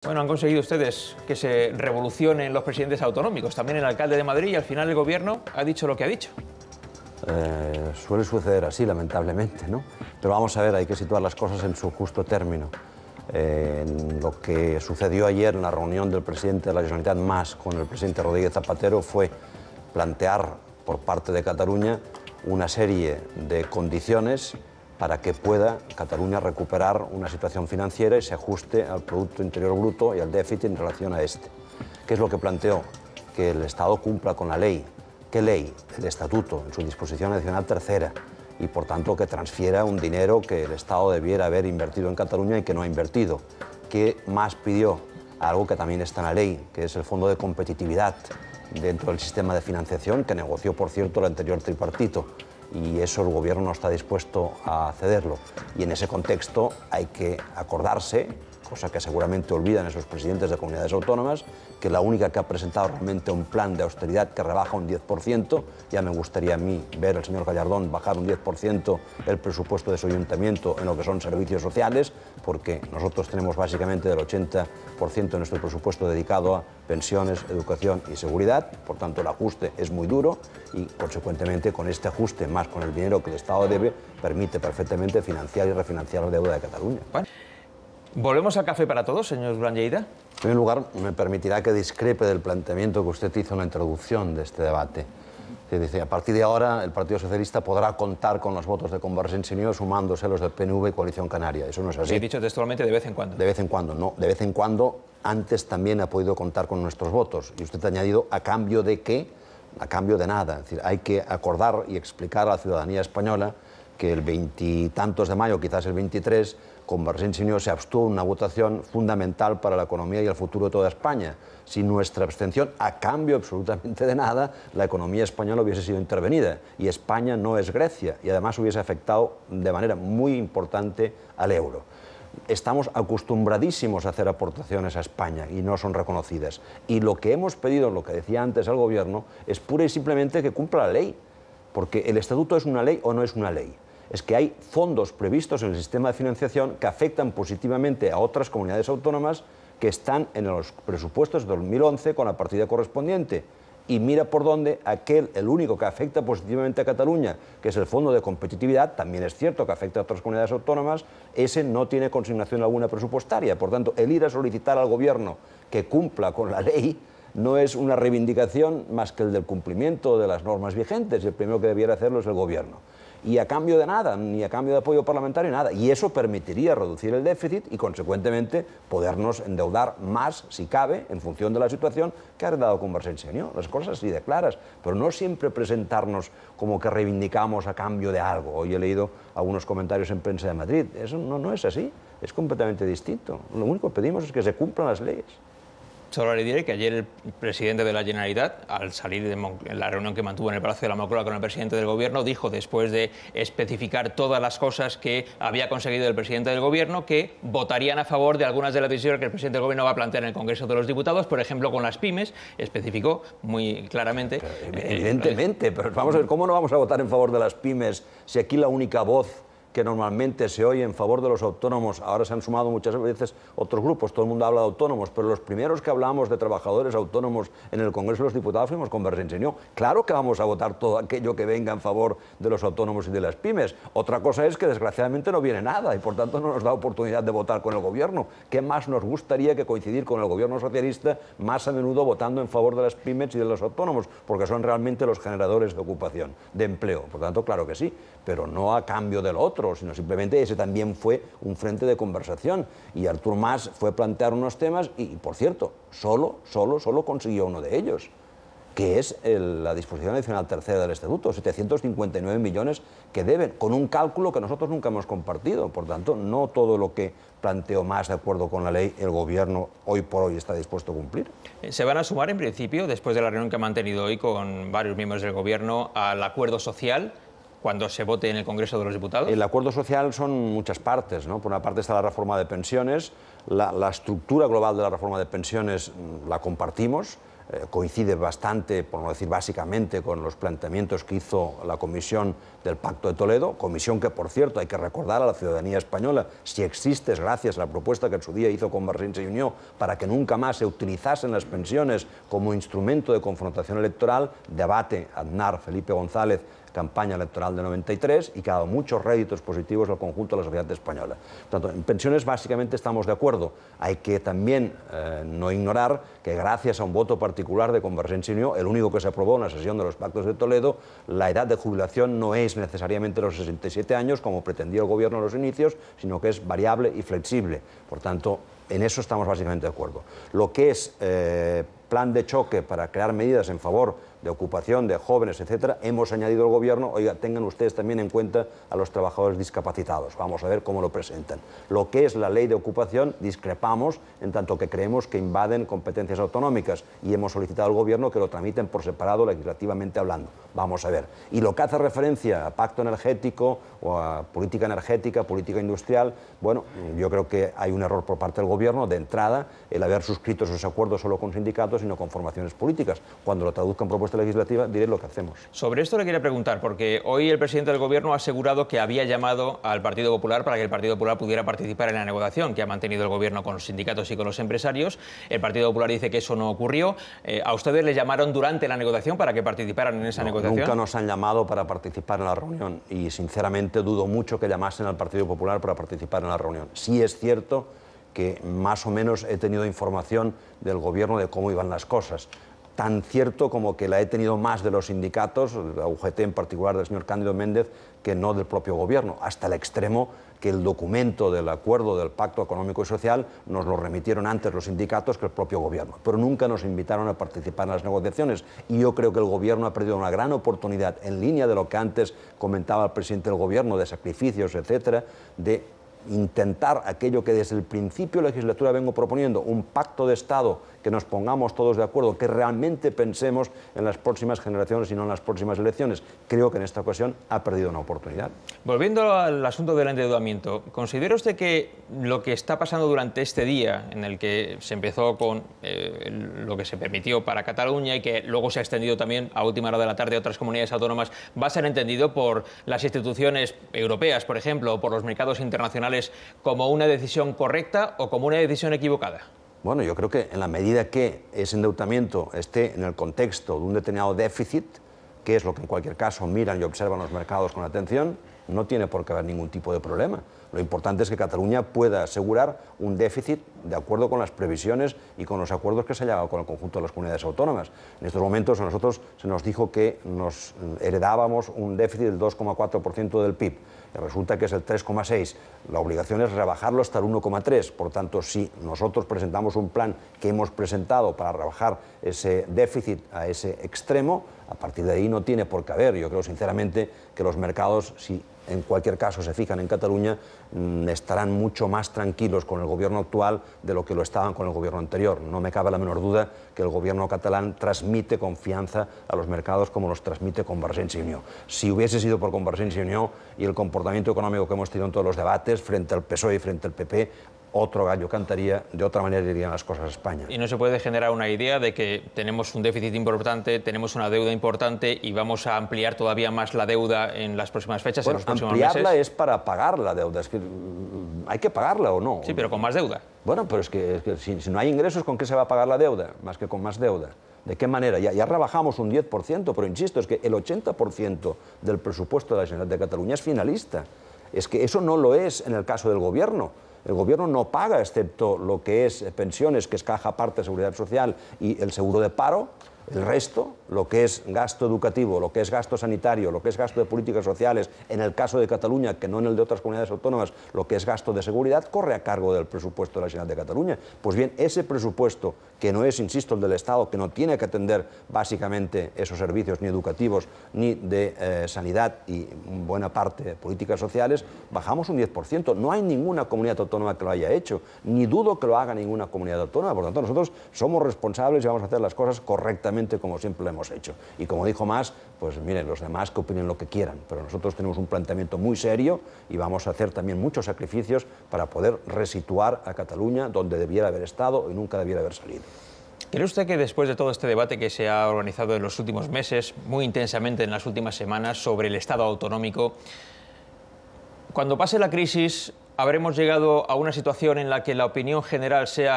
Bueno, han conseguido ustedes que se revolucionen los presidentes autonómicos, también el alcalde de Madrid, y al final el gobierno ha dicho lo que ha dicho. Suele suceder así, lamentablemente, ¿no? Pero vamos a ver, hay que situar las cosas en su justo término. Lo que sucedió ayer en la reunión del presidente de la Generalitat Mas con el presidente Rodríguez Zapatero fue plantear por parte de Cataluña una serie de condiciones para que pueda Cataluña recuperar una situación financiera y se ajuste al Producto Interior Bruto y al déficit en relación a este. ¿Qué es lo que planteó? Que el Estado cumpla con la ley. ¿Qué ley? El Estatuto, en su disposición adicional tercera, y por tanto que transfiera un dinero que el Estado debiera haber invertido en Cataluña y que no ha invertido. ¿Qué más pidió? Algo que también está en la ley, que es el Fondo de Competitividad dentro del sistema de financiación que negoció, por cierto, el anterior tripartito. Y eso el gobierno no está dispuesto a cederlo. Y en ese contexto hay que acordarse, cosa que seguramente olvidan esos presidentes de comunidades autónomas, que la única que ha presentado realmente un plan de austeridad que rebaja un 10%, ya me gustaría a mí ver al señor Gallardón bajar un 10% el presupuesto de su ayuntamiento en lo que son servicios sociales, porque nosotros tenemos básicamente el 80% de nuestro presupuesto dedicado a pensiones, educación y seguridad, por tanto el ajuste es muy duro y consecuentemente con este ajuste más con el dinero que el Estado debe, permite perfectamente financiar y refinanciar la deuda de Cataluña. Bueno, ¿volvemos al café para todos, señor Duran Lleida? En primer lugar, me permitirá que discrepe del planteamiento que usted hizo en la introducción de este debate. Que dice, a partir de ahora el Partido Socialista podrá contar con los votos de Convergencia y Unió sumándose a los del PNV y Coalición Canaria. Eso no es así. Sí, he dicho textualmente de vez en cuando. De vez en cuando, no. De vez en cuando, antes también ha podido contar con nuestros votos. Y usted ha añadido, ¿a cambio de qué? A cambio de nada. Es decir, hay que acordar y explicar a la ciudadanía española que el 20 y tantos de mayo, quizás el 23, Convergencia y Unió se abstuvo en una votación fundamental para la economía y el futuro de toda España. Sin nuestra abstención, a cambio absolutamente de nada, la economía española hubiese sido intervenida. Y España no es Grecia, y además hubiese afectado de manera muy importante al euro. Estamos acostumbradísimos a hacer aportaciones a España y no son reconocidas. Y lo que hemos pedido, lo que decía antes al Gobierno, es pura y simplemente que cumpla la ley. Porque el Estatuto es una ley o no es una ley. Es que hay fondos previstos en el sistema de financiación que afectan positivamente a otras comunidades autónomas que están en los presupuestos de 2011 con la partida correspondiente. Y mira por dónde el único que afecta positivamente a Cataluña, que es el Fondo de Competitividad, también es cierto que afecta a otras comunidades autónomas, ese no tiene consignación alguna presupuestaria. Por tanto, el ir a solicitar al Gobierno que cumpla con la ley no es una reivindicación más que el del cumplimiento de las normas vigentes, y el primero que debiera hacerlo es el Gobierno. Y a cambio de nada, ni a cambio de apoyo parlamentario, nada. Y eso permitiría reducir el déficit y, consecuentemente, podernos endeudar más, si cabe, en función de la situación que ha heredado Convergencia y Unió. Las cosas así de claras, pero no siempre presentarnos como que reivindicamos a cambio de algo. Hoy he leído algunos comentarios en prensa de Madrid. Eso no es así, es completamente distinto. Lo único que pedimos es que se cumplan las leyes. Solo le diré que ayer el presidente de la Generalitat, al salir de la reunión que mantuvo en el Palacio de la Moncloa con el presidente del Gobierno, dijo, después de especificar todas las cosas que había conseguido el presidente del Gobierno, que votarían a favor de algunas de las decisiones que el presidente del Gobierno va a plantear en el Congreso de los Diputados, por ejemplo, con las pymes, especificó muy claramente. Evidentemente, pero vamos a ver, ¿cómo no vamos a votar en favor de las pymes si aquí la única voz que normalmente se oye en favor de los autónomos, ahora se han sumado muchas veces otros grupos, todo el mundo habla de autónomos, pero los primeros que hablamos de trabajadores autónomos en el Congreso de los Diputados fuimos Convergencia y Unió? Claro que vamos a votar todo aquello que venga en favor de los autónomos y de las pymes. Otra cosa es que desgraciadamente no viene nada y por tanto no nos da oportunidad de votar con el Gobierno. ¿Qué más nos gustaría que coincidir con el Gobierno socialista más a menudo votando en favor de las pymes y de los autónomos? Porque son realmente los generadores de ocupación, de empleo. Por tanto, claro que sí, pero no a cambio de lo otro, sino simplemente ese también fue un frente de conversación. Y Artur Mas fue a plantear unos temas y, por cierto, solo consiguió uno de ellos, que es la disposición adicional tercera del Estatuto, 759 millones que deben, con un cálculo que nosotros nunca hemos compartido. Por tanto, no todo lo que planteó Mas de acuerdo con la ley, el Gobierno hoy por hoy está dispuesto a cumplir. ¿Se van a sumar, en principio, después de la reunión que ha mantenido hoy con varios miembros del Gobierno, al acuerdo social cuando se vote en el Congreso de los Diputados? El acuerdo social son muchas partes, ¿no? Por una parte está la reforma de pensiones, la estructura global de la reforma de pensiones la compartimos, coincide bastante, por no decir básicamente, con los planteamientos que hizo la Comisión del Pacto de Toledo, comisión que, por cierto, hay que recordar a la ciudadanía española, si existe es gracias a la propuesta que en su día hizo Convergencia y Unió para que nunca más se utilizasen las pensiones como instrumento de confrontación electoral, debate Aznar, Felipe González, campaña electoral de 93, y que ha dado muchos réditos positivos al conjunto de la sociedad española. Por tanto, en pensiones básicamente estamos de acuerdo. Hay que también no ignorar que gracias a un voto particular de Convergencia y Unió, el único que se aprobó en la sesión de los Pactos de Toledo, la edad de jubilación no es necesariamente los 67 años, como pretendía el Gobierno en los inicios, sino que es variable y flexible. Por tanto, en eso estamos básicamente de acuerdo. Lo que es plan de choque para crear medidas en favor de ocupación de jóvenes, etcétera, hemos añadido al Gobierno, oiga, tengan ustedes también en cuenta a los trabajadores discapacitados. Vamos a ver cómo lo presentan. Lo que es la ley de ocupación, discrepamos en tanto que creemos que invaden competencias autonómicas y hemos solicitado al Gobierno que lo tramiten por separado legislativamente hablando. Vamos a ver. Y lo que hace referencia a pacto energético o a política energética, política industrial, bueno, yo creo que hay un error por parte del Gobierno de entrada el haber suscrito esos acuerdos solo con sindicatos y no con formaciones políticas. Cuando lo traduzca en propuesta legislativa, diré lo que hacemos. Sobre esto le quería preguntar, porque hoy el presidente del Gobierno ha asegurado que había llamado al Partido Popular para que el Partido Popular pudiera participar en la negociación que ha mantenido el Gobierno con los sindicatos y con los empresarios. El Partido Popular dice que eso no ocurrió. ¿A ustedes les llamaron durante la negociación para que participaran en esa negociación? Nunca nos han llamado para participar en la reunión y, sinceramente, dudo mucho que llamasen al Partido Popular para participar en la reunión. Sí es cierto que más o menos he tenido información del Gobierno de cómo iban las cosas. Tan cierto como que la he tenido más de los sindicatos, la UGT en particular del señor Cándido Méndez, que no del propio Gobierno, hasta el extremo que el documento del acuerdo del Pacto Económico y Social nos lo remitieron antes los sindicatos que el propio Gobierno, pero nunca nos invitaron a participar en las negociaciones, y yo creo que el Gobierno ha perdido una gran oportunidad, en línea de lo que antes comentaba el presidente del Gobierno, de sacrificios, etcétera, de intentar aquello que desde el principio de la legislatura vengo proponiendo, un pacto de Estado, que nos pongamos todos de acuerdo, que realmente pensemos en las próximas generaciones y no en las próximas elecciones. Creo que en esta ocasión ha perdido una oportunidad. Volviendo al asunto del endeudamiento, ¿considera usted que lo que está pasando durante este día, en el que se empezó con lo que se permitió para Cataluña y que luego se ha extendido también a última hora de la tarde a otras comunidades autónomas, va a ser entendido por las instituciones europeas, por ejemplo, o por los mercados internacionales como una decisión correcta o como una decisión equivocada? Bueno, yo creo que en la medida que ese endeudamiento esté en el contexto de un determinado déficit, que es lo que en cualquier caso miran y observan los mercados con atención, no tiene por qué haber ningún tipo de problema. Lo importante es que Cataluña pueda asegurar un déficit de acuerdo con las previsiones y con los acuerdos que se ha llegado con el conjunto de las comunidades autónomas. En estos momentos a nosotros se nos dijo que nos heredábamos un déficit del 2,4% del PIB. Y resulta que es el 3,6%. La obligación es rebajarlo hasta el 1,3%. Por tanto, si nosotros presentamos un plan que hemos presentado para rebajar ese déficit a ese extremo, a partir de ahí no tiene por qué haber. Yo creo sinceramente que los mercados, si en cualquier caso se fijan en Cataluña, estarán mucho más tranquilos con el Gobierno actual de lo que lo estaban con el Gobierno anterior. No me cabe la menor duda que el Gobierno catalán transmite confianza a los mercados como los transmite Convergencia y Unió. Si hubiese sido por Convergencia y Unió y el comportamiento económico que hemos tenido en todos los debates frente al PSOE y frente al PP, otro gallo cantaría, de otra manera irían las cosas a España. ¿Y no se puede generar una idea de que tenemos un déficit importante, tenemos una deuda importante y vamos a ampliar todavía más la deuda en las próximas fechas, bueno, en los próximos ampliarla meses? Es para pagar la deuda, es que hay que pagarla o no. Sí, pero con más deuda. Bueno, pero es que si no hay ingresos, ¿con qué se va a pagar la deuda? Más que con más deuda. ¿De qué manera? Ya rebajamos un 10%, pero insisto, es que el 80% del presupuesto de la Generalitat de Cataluña es finalista. Es que eso no lo es en el caso del Gobierno. El Gobierno no paga, excepto lo que es pensiones, que es caja aparte de seguridad social y el seguro de paro. El resto, lo que es gasto educativo, lo que es gasto sanitario, lo que es gasto de políticas sociales, en el caso de Cataluña, que no en el de otras comunidades autónomas, lo que es gasto de seguridad, corre a cargo del presupuesto de la Generalitat de Cataluña. Pues bien, ese presupuesto, que no es, insisto, el del Estado, que no tiene que atender básicamente esos servicios ni educativos ni de sanidad y buena parte de políticas sociales, bajamos un 10%. No hay ninguna comunidad autónoma que lo haya hecho, ni dudo que lo haga ninguna comunidad autónoma. Por lo tanto, nosotros somos responsables y vamos a hacer las cosas correctamente como siempre lo hemos hecho. Y como dijo Mas, pues miren, los demás que opinen lo que quieran, pero nosotros tenemos un planteamiento muy serio y vamos a hacer también muchos sacrificios para poder resituar a Cataluña donde debiera haber estado y nunca debiera haber salido. ¿Cree usted que después de todo este debate que se ha organizado en los últimos meses, muy intensamente en las últimas semanas, sobre el Estado autonómico, cuando pase la crisis habremos llegado a una situación en la que la opinión general sea